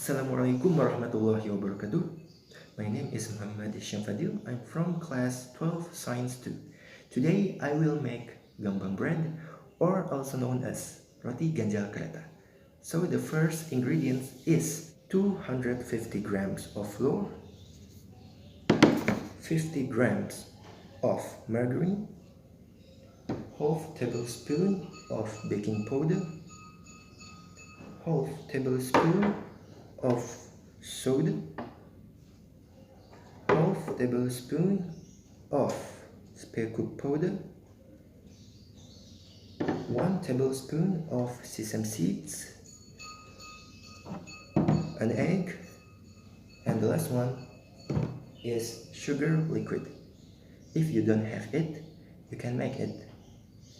Assalamualaikum warahmatullahi wabarakatuh. My name is Muhammad Fadil. I'm from class 12 Science 2. Today I will make gambang bread, or also known as Roti Ganjel Kereta. So the first ingredient is 250 grams of flour, 50 grams of margarine, half tablespoon of baking powder, half tablespoon of soda, half tablespoon of spekoek powder, 1 tablespoon of sesame seeds, an egg, and the last one is sugar liquid. If you don't have it, you can make it.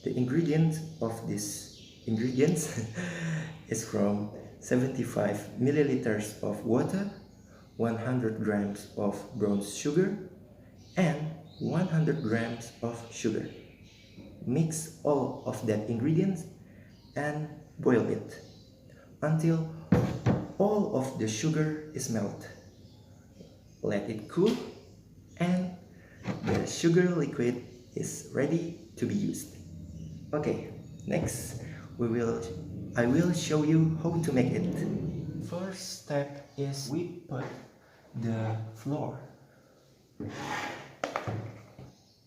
The ingredients of this is from 75 milliliters of water, 100 grams of brown sugar, and 100 grams of sugar. Mix all of that ingredients and boil it until all of the sugar is melted. Let it cool and the sugar liquid is ready to be used. Okay, next I will show you how to make it. First step is we put the flour.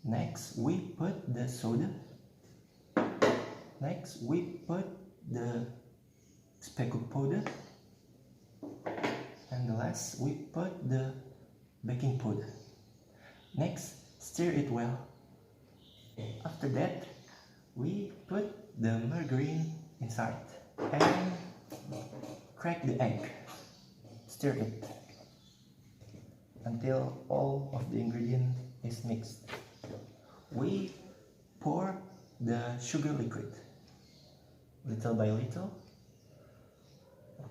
Next we put the soda. Next we put the spekoek powder. And the last we put the baking powder. Next, stir it well. After that, we put the margarine inside and crack the egg. Stir it until all of the ingredient is mixed. We pour the sugar liquid little by little.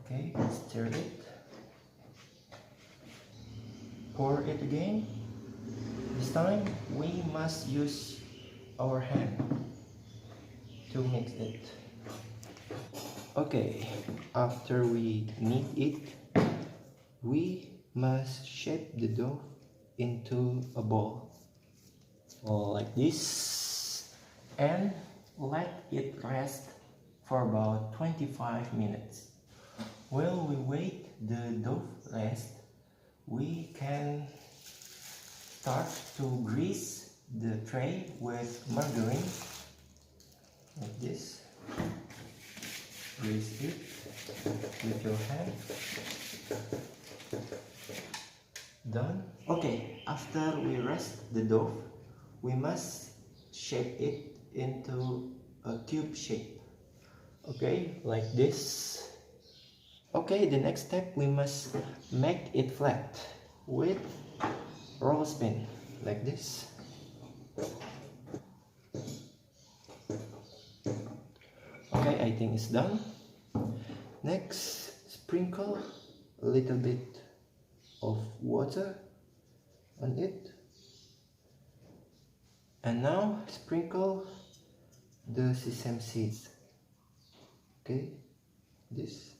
Okay, stir it. Pour it again. This time we must use our hand to mix it. Okay, after we knead it, we must shape the dough into a ball like this and let it rest for about 25 minutes. While we wait the dough rest, we can start to grease the tray with margarine like this. Grease it with your hand. Done. Okay, after we rest the dough, we must shape it into a cube shape. Okay, like this. Okay, the next step, we must make it flat with roll spin like this. Okay, I think it's done. Next, sprinkle a little bit of water on it. And now sprinkle the sesame seeds. Okay, this.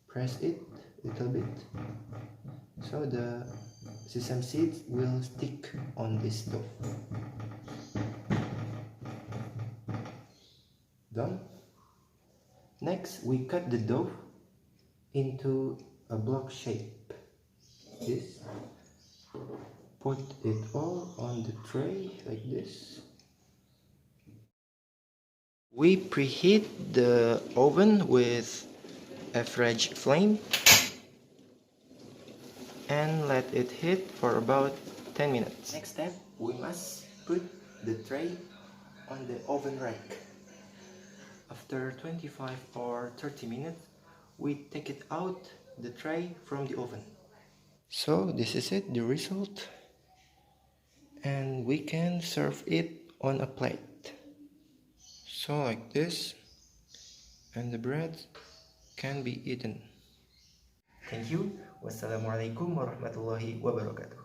Press it a little bit so the sesame seeds will stick on this dough. Done. Next we cut the dough into a block shape. This. Put it all on the tray like this. We preheat the oven with average flame and let it heat for about 10 minutes. Next step, we must put the tray on the oven rack. After 25 or 30 minutes, we take it out the tray from the oven. So this is it, the result, and we can serve it on a plate. So like this, and the bread can be eaten. Thank you. Wassalamualaikum warahmatullahi wabarakatuh.